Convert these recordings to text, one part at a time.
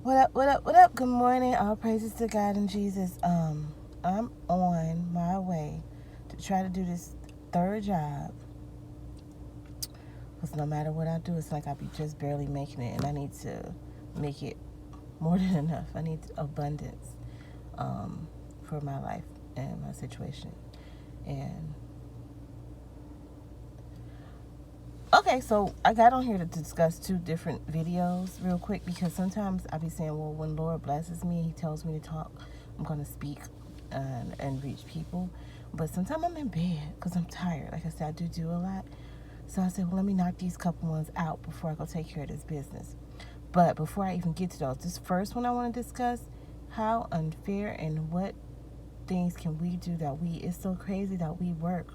What up, what up, what up? Good morning. All praises to God and Jesus. I'm on my way to try to do this third job. Because no matter what I do, it's like I'll be just barely making it. And I need to make it more than enough. I need abundance for my life and my situation. And okay, so I got on here to discuss two different videos real quick because sometimes I be saying, well, when Lord blesses me, He tells me to talk, I'm going to speak and reach people. But sometimes I'm in bed because I'm tired. Like I said, I do a lot. So I said, well, let me knock these couple ones out before I go take care of this business. But before I even get to those, this first one I want to discuss, how unfair and what things can we do it's so crazy that we work.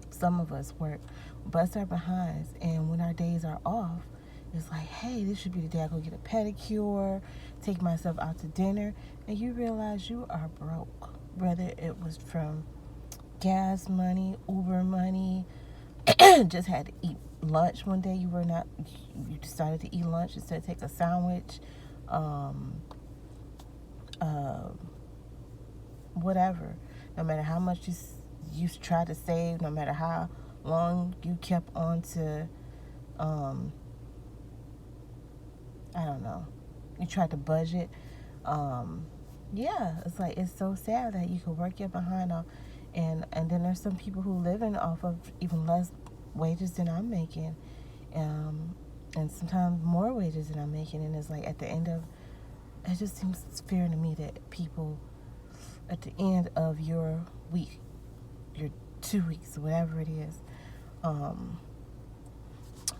Some of us work, bust our behinds, and when our days are off, it's like, hey, this should be the day I go get a pedicure, take myself out to dinner, and you realize you are broke. Whether it was from gas money, Uber money, just had to eat lunch one day. You decided to eat lunch instead of take a sandwich, um, uh, whatever. No matter how much you try to save, no matter how long you kept on to, um, I don't know, you tried to budget. Um, yeah, it's like it's so sad that you could work your behind off, and then there's some people who living off of even less wages than I'm making, um, and sometimes more wages than I'm making, and it's like at the end of it just seems fair to me that people at the end of your week, your 2 weeks, whatever it is, um,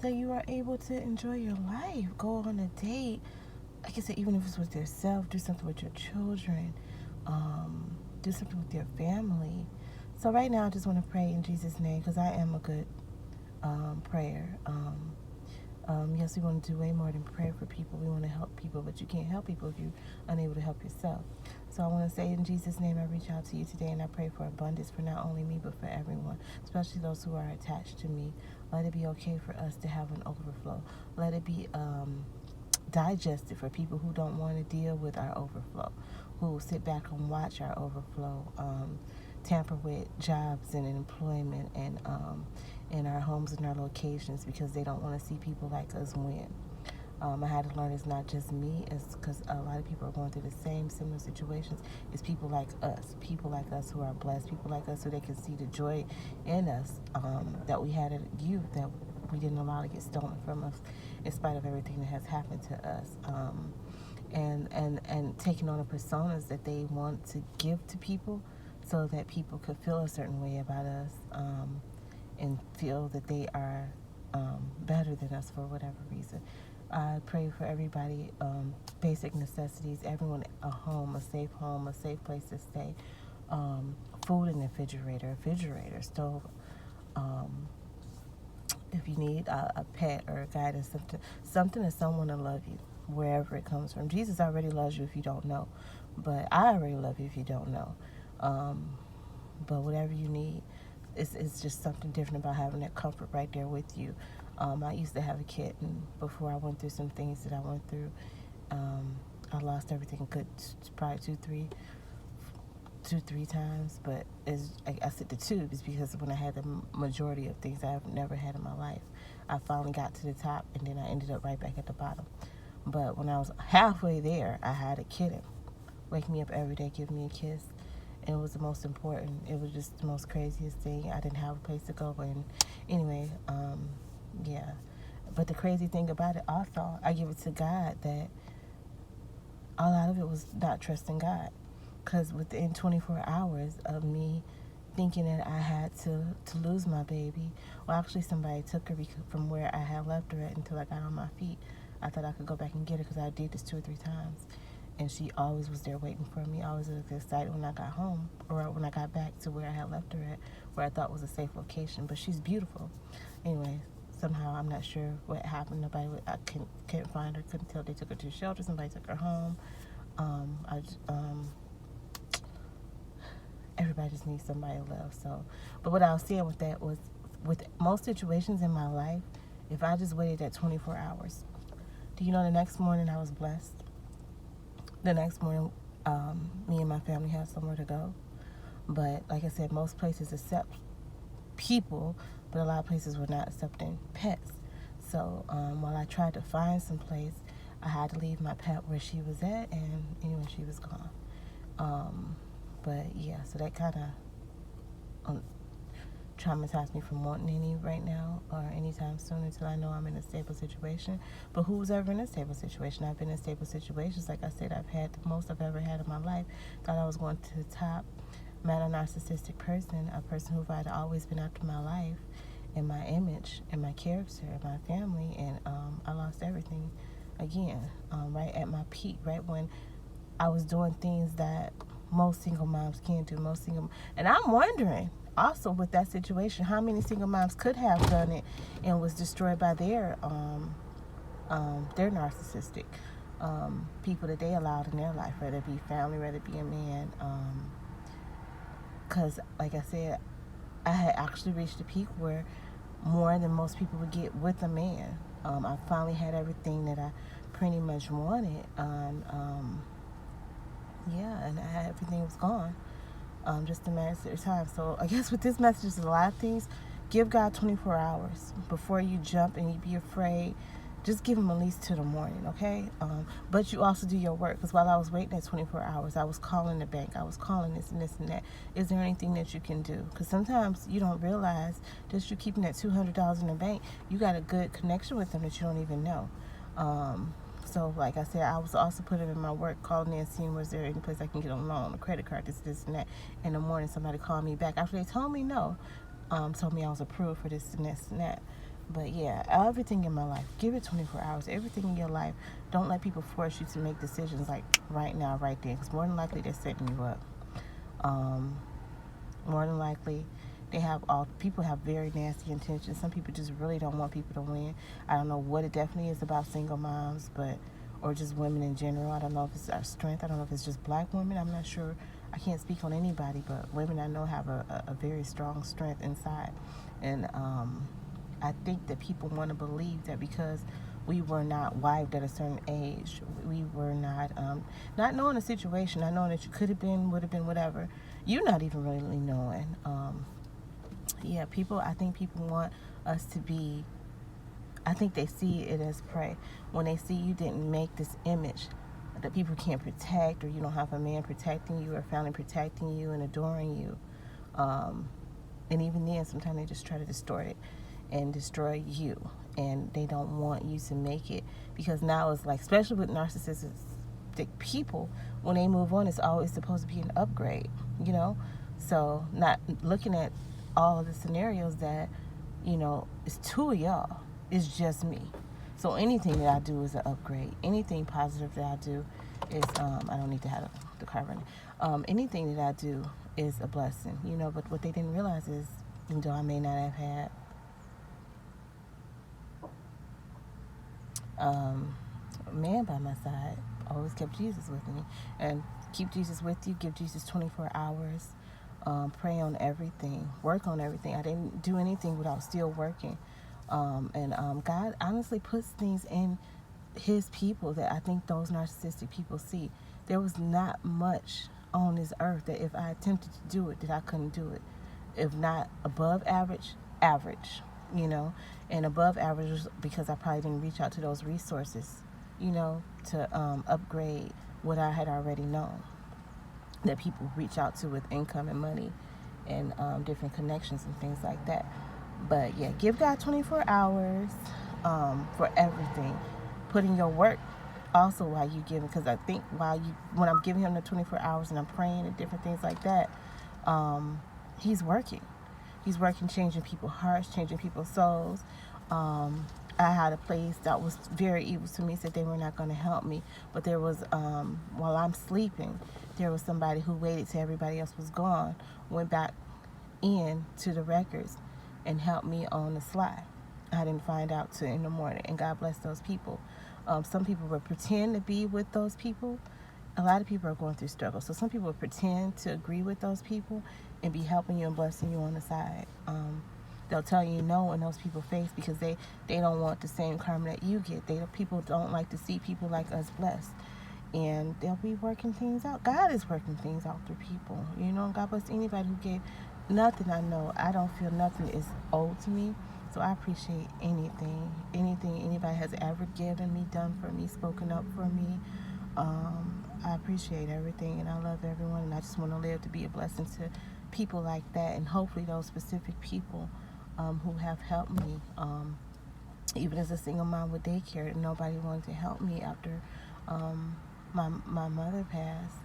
that you are able to enjoy your life, go on a date. Like I said, even if it's with yourself, do something with your children, do something with your family. So right now, I just want to pray in Jesus' name because I am a good prayer. Yes, we want to do way more than pray for people. We want to help people, but you can't help people if you're unable to help yourself. So I want to say in Jesus' name, I reach out to you today and I pray for abundance for not only me, but for everyone, especially those who are attached to me. Let it be okay for us to have an overflow. Let it be digested for people who don't want to deal with our overflow, who sit back and watch our overflow, tamper with jobs and employment and in our homes and our locations because they don't want to see people like us win. I had to learn it's not just me, it's because a lot of people are going through the same similar situations. It's people like us who are blessed, people like us who they can see the joy in us that we had at youth that we didn't allow to get stolen from us in spite of everything that has happened to us. And taking on the personas that they want to give to people so that people could feel a certain way about us and feel that they are better than us for whatever reason. I pray for everybody, basic necessities, everyone a safe place to stay, food in the refrigerator, stove, um, if you need a pet or a guidance, something or someone to love you wherever it comes from. Jesus already loves you if you don't know, but I already love you if you don't know. Um, but whatever you need, it's just something different about having that comfort right there with you. I used to have a kitten before I went through some things that I went through. I lost everything good, probably two, three times, but I said the two is because when I had the majority of things I've never had in my life, I finally got to the top, and then I ended up right back at the bottom. But when I was halfway there, I had a kitten wake me up every day, give me a kiss, and it was the most important. It was just the most craziest thing. I didn't have a place to go, and anyway, yeah. But the crazy thing about it, also, I give it to God that a lot of it was not trusting God. Because within 24 hours of me thinking that I had to lose my baby, well, actually, somebody took her from where I had left her at until I got on my feet. I thought I could go back and get her because I did this 2 or 3 times. And she always was there waiting for me. I always was excited when I got home or when I got back to where I had left her at, where I thought was a safe location. But she's beautiful. Anyway, somehow I'm not sure what happened. I couldn't find her. Couldn't tell. They took her to the shelter. Somebody took her home. I everybody just needs somebody to love. So, but what I was saying with that was, with most situations in my life, if I just waited that 24 hours, Do you know the next morning I was blessed? The next morning, me and my family had somewhere to go. But like I said, most places accept people, but a lot of places were not accepting pets. So while I tried to find some place, I had to leave my pet where she was at, and anyway, she was gone. But yeah, so that kind of traumatized me from wanting any right now or anytime soon until I know I'm in a stable situation. But who's ever in a stable situation? I've been in stable situations. Like I said, I've had the most I've ever had in my life. Thought I was going to the top. Met a narcissistic person, a person who had always been after my life and my image and my character and my family, and I lost everything again, right at my peak, right when I was doing things that most single moms can't do. And I'm wondering also with that situation, how many single moms could have done it and was destroyed by their narcissistic people that they allowed in their life, whether it be family, whether it be a man. Because, like I said, I had actually reached a peak where more than most people would get with a man. I finally had everything that I pretty much wanted, and and everything was gone. Just a matter of time. So I guess with this message is a lot of things. Give God 24 hours before you jump and you be afraid. Just give him at least till the morning, okay? But you also do your work, because while I was waiting at 24 hours, I was calling the bank. I was calling this and this and that. Is there anything that you can do? Because sometimes you don't realize just you keeping that $200 in the bank, you got a good connection with them that you don't even know. So like I said, I was also putting in my work, calling in, seeing was there any place I can get a loan, a credit card, this and that. In the morning, somebody called me back after they told me no. Told me I was approved for this and this and that. But yeah, everything in my life, give it 24 hours. Everything in your life, don't let people force you to make decisions like right now, right then. Because more than likely, they're setting you up. More than likely, people have very nasty intentions. Some people just really don't want people to win. I don't know what it definitely is about single moms, or just women in general. I don't know if it's our strength. I don't know if it's just black women. I'm not sure. I can't speak on anybody, but women I know have a very strong strength inside. And I think that people want to believe that because we were not wived at a certain age, we were not knowing the situation, not knowing that you could have been, would have been, whatever. You're not even really knowing. I think people want us to be, I think they see it as prey. When they see you didn't make this image that people can't protect, or you don't have a man protecting you or family protecting you and adoring you. And even then, sometimes they just try to distort it and destroy you, and they don't want you to make it, because now it's like, especially with narcissistic people, when they move on, it's always supposed to be an upgrade, so not looking at all of the scenarios that it's two of y'all, it's just me. So anything that I do is an upgrade. Anything positive that I do is I don't need to have the car running. Anything that I do is a blessing, but what they didn't realize is, though I may not have had a man by my side, I always kept Jesus with me. And keep Jesus with you, give Jesus 24 hours, pray on everything, work on everything. I didn't do anything without still working. God honestly puts things in his people that I think those narcissistic people see. There was not much on this earth that if I attempted to do it, that I couldn't do it. If not above average, and above average was because I probably didn't reach out to those resources, to upgrade what I had already known that people reach out to with income and money and different connections and things like that. But yeah, give God 24 hours for everything. Put in your work also while you give, because I think when I'm giving him the 24 hours and I'm praying and different things like that, he's working. He's working, changing people's hearts, changing people's souls. I had a place that was very evil to me, said they were not going to help me. But there was, while I'm sleeping, there was somebody who waited till everybody else was gone, went back in to the records and helped me on the sly. I didn't find out till in the morning, and God bless those people. Some people would pretend to be with those people. A lot of people are going through struggles, so some people would pretend to agree with those people and be helping you and blessing you on the side. They'll tell you no in those people's face because they don't want the same karma that you get. People don't like to see people like us blessed. And they'll be working things out. God is working things out through people. You know, God bless anybody who gave nothing. I know I don't feel nothing is owed to me. So I appreciate anything anybody has ever given me, done for me, spoken up for me. I appreciate everything, and I love everyone, and I just want to live to be a blessing to people like that, and hopefully those specific people who have helped me. Even as a single mom with daycare, nobody wanted to help me after my mother passed.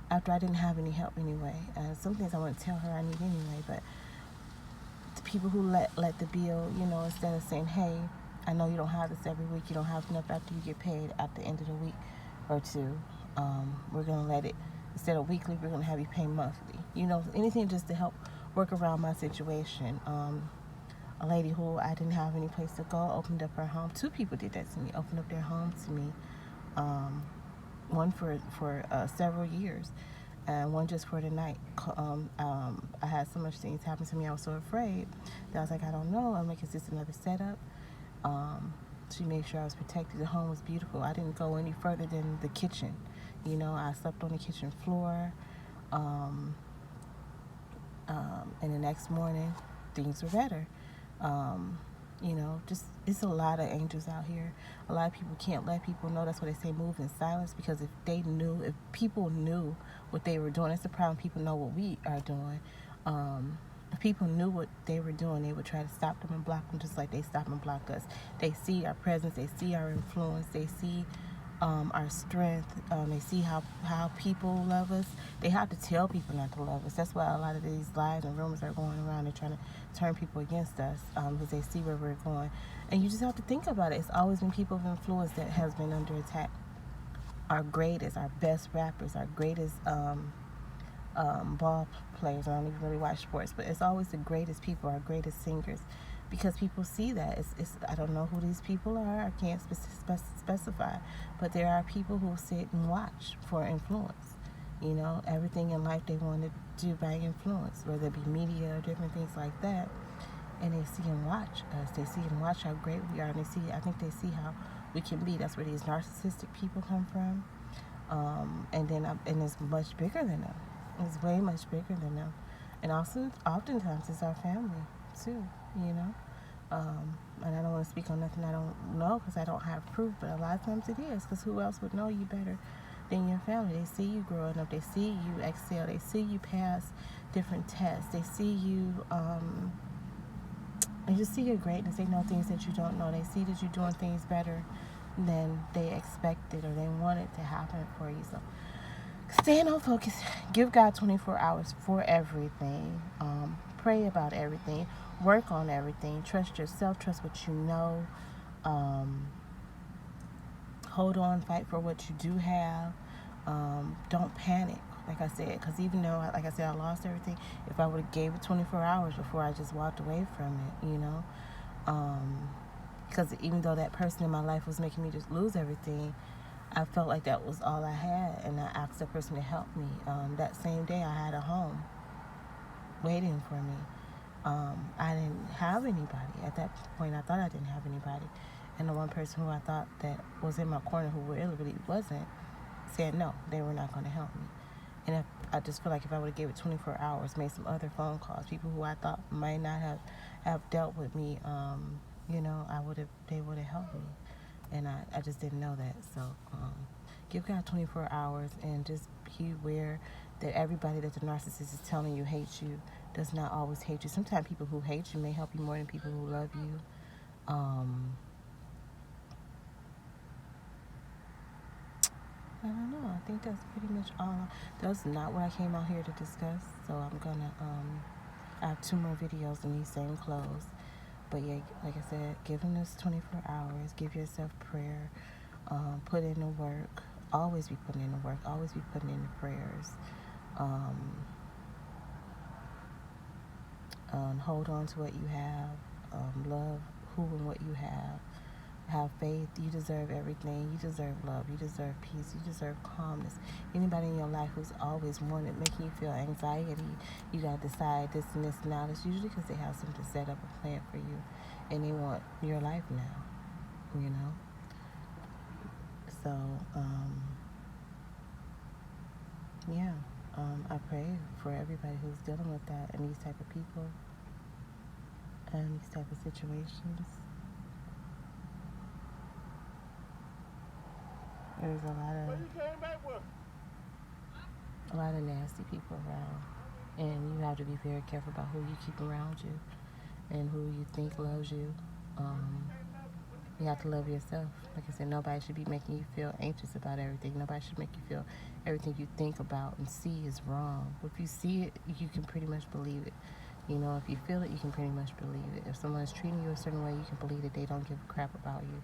After I didn't have any help anyway. Some things I want to tell her I need anyway, but the people who let the bill, you know, instead of saying, hey, I know you don't have this every week, you don't have enough after you get paid at the end of the week or two, we're going to let it, instead of weekly, we're going to have you pay monthly. You know, anything just to help work around my situation. A lady who I didn't have any place to go opened up her home. 2 people did that to me, opened up their home to me. One for several years, and one just for the night. I had so much things happen to me. I was so afraid that I was like, I don't know. I'm like, is this another setup? She made sure I was protected. The home was beautiful. I didn't go any further than the kitchen. You know, I slept on the kitchen floor. And the next morning, things were better. You know, just it's a lot of angels out here. A lot of people can't let people know. That's why they say move in silence, because if people knew what they were doing, it's the problem. People know what we are doing. If people knew what they were doing, they would try to stop them and block them, just like they stop and block us. They see our presence, they see our influence, they see our strength. They see how people love us. They have to tell people not to love us. That's why a lot of these lies and rumors are going around. They're trying to turn people against us because they see where we're going. And you just have to think about it. It's always been people of influence that has been under attack. Our greatest, our best rappers, our greatest ball players. I don't even really watch sports, but it's always the greatest people, our greatest singers, because people see that. It's I don't know who these people are. I can't specify, but there are people who sit and watch for influence. You know, everything in life they want to do by influence, whether it be media or different things like that. And they see and watch us. They see and watch how great we are, and I think they see how we can be. That's where these narcissistic people come from. And it's much bigger than them. It's way much bigger than them. And also, oftentimes, it's our family, too, you know. And I don't want to speak on nothing I don't know because I don't have proof, but a lot of times it is, because who else would know you better than your family? They see you growing up. They see you excel. They see you pass different tests. They see you, they just see your greatness. They know things that you don't know. They see that you're doing things better than they expected or they wanted to happen for you. So staying on focus. Give God 24 hours for everything. Pray about everything. Work on everything. Trust yourself. Trust what you know. Hold on. Fight for what you do have. Don't panic, like I said, because even though, like I said, I lost everything, if I would have gave it 24 hours before I just walked away from it, you know, because even though that person in my life was making me just lose everything, I felt like that was all I had, and I asked that person to help me. That same day, I had a home waiting for me. I didn't have anybody. At that point, I thought I didn't have anybody. And the one person who I thought that was in my corner who really wasn't, said no, they were not going to help me. And I just feel like if I would have gave it 24 hours, made some other phone calls, people who I thought might not have dealt with me, you know, they would have helped me. And I just didn't know that. So give God 24 hours and just be aware that everybody that the narcissist is telling you hates you does not always hate you. Sometimes people who hate you may help you more than people who love you. I don't know. I think that's pretty much all. That's not what I came out here to discuss. So I'm gonna I have 2 more videos in these same clothes. But yeah, like I said, give them this 24 hours. Give yourself prayer. Put in the work. Always be putting in the work. Always be putting in the prayers. Hold on to what you have. Love who and what you have. have faith. You deserve everything. You deserve love. You deserve peace. You deserve calmness. Anybody in your life who's always wanted, making you feel anxiety, you got to decide this and this and now. It's usually because they have something to set up a plan for you, and they want your life now, you know? So, yeah, I pray for everybody who's dealing with that and these type of people and these type of situations. There's a lot of nasty people around, and you have to be very careful about who you keep around you and who you think loves you. You have to love yourself. Like I said, nobody should be making you feel anxious about everything. Nobody should make you feel everything you think about and see is wrong. If you see it, you can pretty much believe it. You know, if you feel it, you can pretty much believe it. If someone is treating you a certain way, you can believe that they don't give a crap about you.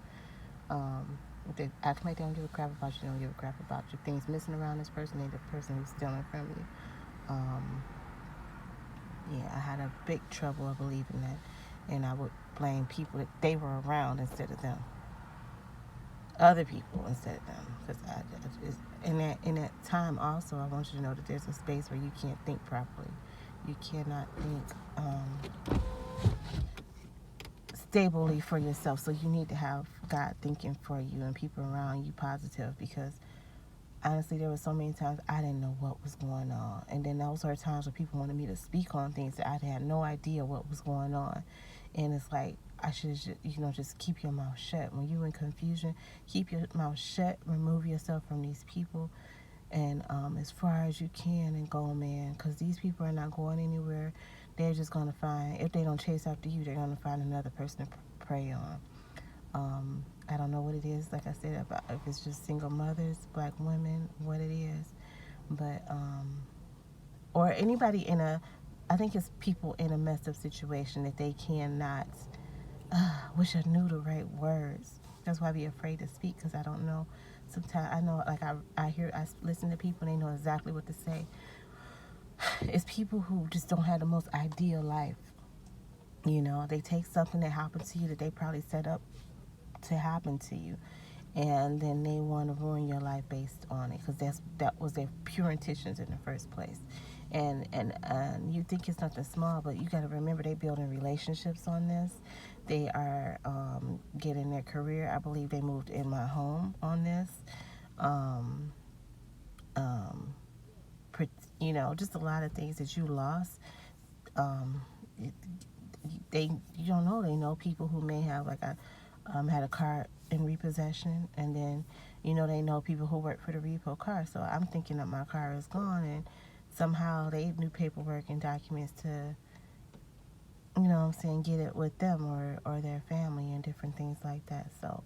If they act like they don't give a crap about you, they don't give a crap about you. If things missing around this person, they're the person who's stealing from you. Yeah, I had a big trouble of believing that, and I would blame people that they were around instead of them, other people instead of them. Because in that time also, I want you to know that there's a space where you can't think properly. You cannot think stably for yourself. So you need to have God thinking for you and people around you positive, because honestly, there were so many times I didn't know what was going on. And then those were times where people wanted me to speak on things that I had no idea what was going on. And it's like, I should, just keep your mouth shut. When you're in confusion, keep your mouth shut. Remove yourself from these people. And as far as you can, and go, man. Because these people are not going anywhere. They're just going to find, if they don't chase after you, they're going to find another person to prey on. I don't know what it is, like I said, about if it's just single mothers, black women, what it is. But, or anybody I think it's people in a messed up situation that they cannot, wish I knew the right words. That's why I be afraid to speak, because I don't know. Sometimes I know, like I listen to people and they know exactly what to say. It's people who just don't have the most ideal life. You know, they take something that happened to you that they probably set up to happen to you, and then they want to ruin your life based on it, because that was their pure intentions in the first place. And you think it's nothing small, but you got to remember they building relationships on this. They are getting their career. I believe they moved in my home on this. Just a lot of things that you lost. You don't know. They know people who may have, like, had a car in repossession, and then they know people who work for the repo car. So I'm thinking that my car is gone, and somehow they knew paperwork and documents to get it with them or their family and different things like that. So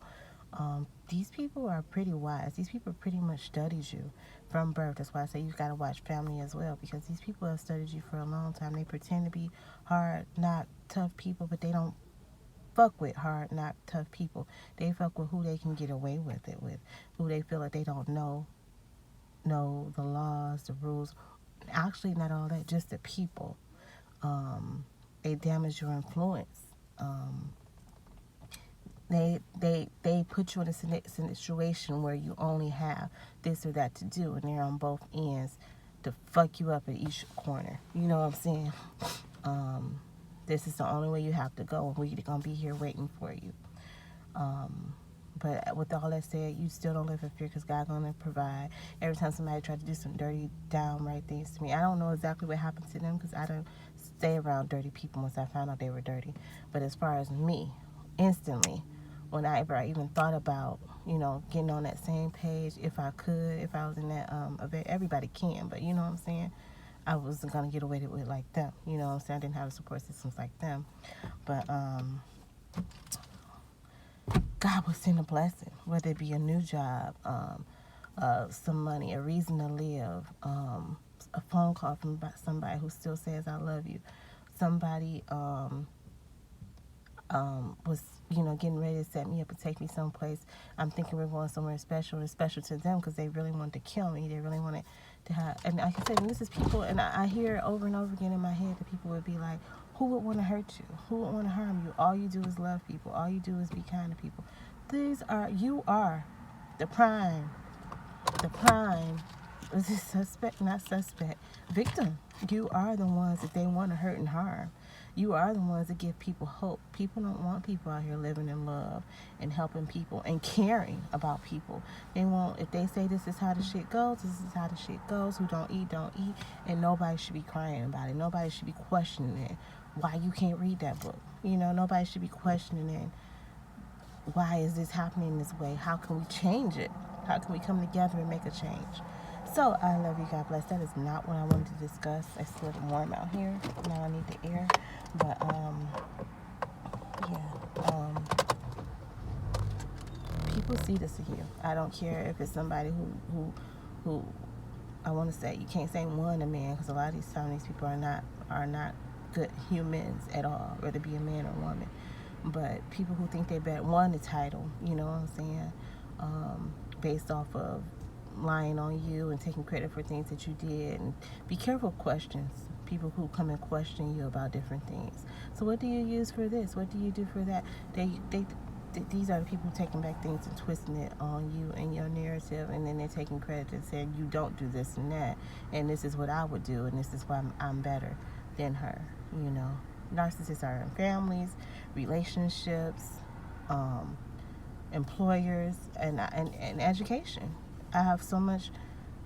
these people are pretty wise. These people pretty much studied you from birth. That's why I say you've got to watch family as well, because these people have studied you for a long time. They pretend to be hard, not tough people, but they don't fuck with hard, not tough people. They fuck with who they can get away with it with, who they feel like they don't know the laws, the rules. Actually, not all that, just the people. They damage your influence. They put you in a situation where you only have this or that to do, and they're on both ends to fuck you up at each corner. You know what I'm saying? This is the only way you have to go, and we're going to be here waiting for you. But with all that said, you still don't live in fear, because God's going to provide. Every time somebody tried to do some dirty, downright things to me, I don't know exactly what happened to them, because I don't stay around dirty people once I found out they were dirty. But as far as me, instantly, whenever I even thought about, getting on that same page, if I was in that event, everybody can, but you know what I'm saying? I wasn't going to get away with it like them. You know what I'm saying? I didn't have the support systems like them. But God will send a blessing, whether it be a new job, some money, a reason to live, a phone call from somebody who still says I love you. Somebody was, getting ready to set me up and take me someplace. I'm thinking we're going somewhere special, and it's special to them because they really wanted to kill me. They really wanted to have, and like I said, and this is people, and I hear over and over again in my head that people would be like, who would want to hurt you? Who would want to harm you? All you do is love people. All you do is be kind to people. You are the prime, the prime, suspect, not suspect, victim. You are the ones that they want to hurt and harm. You are the ones that give people hope. People don't want people out here living in love and helping people and caring about people. They want, if they say this is how the shit goes, this is how the shit goes. Who don't eat, and nobody should be crying about it. Nobody should be questioning it. Why you can't read that book? Nobody should be questioning it. Why is this happening this way? How can we change it? How can we come together and make a change? So I love you. God bless. That is not what I wanted to discuss. It's a little warm out here. Now I need the air. But people see this in you. I don't care if it's somebody who I want to say, you can't say one a man, because a lot of these people are not good humans at all, whether it be a man or a woman. But people who think they bet one the title, you know what I'm saying, based off of lying on you and taking credit for things that you did. And be careful of questions. People who come and question you about different things. So what do you use for this? What do you do for that? These are the people taking back things and twisting it on you and your narrative, and then they're taking credit and saying you don't do this and that, and this is what I would do, and this is why I'm better than her. Narcissists are in families, relationships, employers, and education. I have so much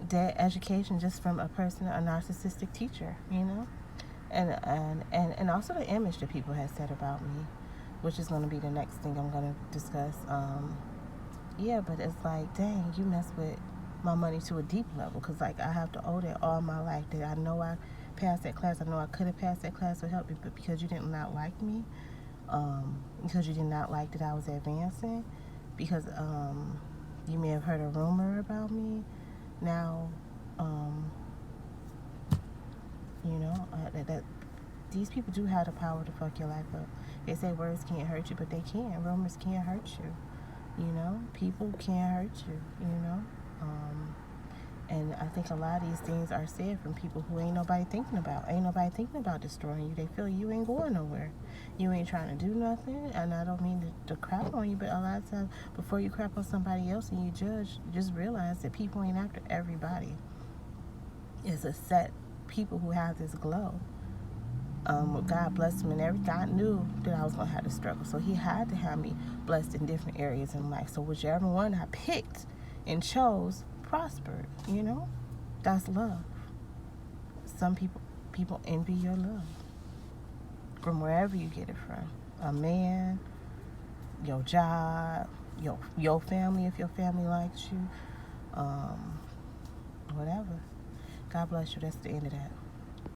dead education just from a narcissistic teacher, and also the image that people have said about me, which is going to be the next thing I'm going to discuss. But it's like, dang, you mess with my money to a deep level, because I have to owe that all my life. That I know I passed that class. I know I could have passed that class would help me, but because you did not like me, because you did not like that I was advancing, because you may have heard a rumor about me. Now, that these people do have the power to fuck your life up. They say words can't hurt you, but they can. Rumors can't hurt you. People can't hurt you. And I think a lot of these things are said from people who ain't nobody thinking about. Ain't nobody thinking about destroying you. They feel you ain't going nowhere. You ain't trying to do nothing. And I don't mean to crap on you, but a lot of times before you crap on somebody else and you judge, just realize that people ain't after everybody. It's a set people who have this glow. God blessed him, and God knew that I was going to have to struggle. So he had to have me blessed in different areas in life. So whichever one I picked and chose prospered, That's love. Some people envy your love from wherever you get it from. A man, your job, your family, if your family likes you, whatever. God bless you. That's the end of that.